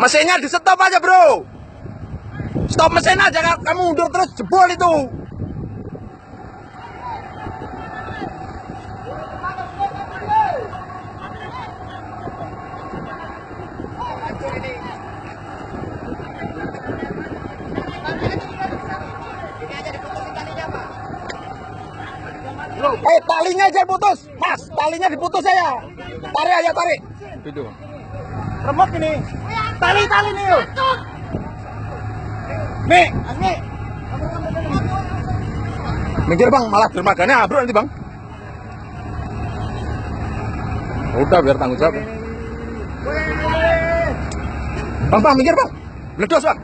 Mesinnya di stop aja bro. Stop mesin aja, kamu mundur terus jebol itu. Talinya aja putus, Mas. Talinya diputus saya. Tarik aja, tarik. Itu. Remuk ini. Tali nih, yuk. Nih. Minggir bang, malah dermaganya ambruk nanti bang. Udah biar tanggung jawab. Bang, minggir bang. Meledos bang.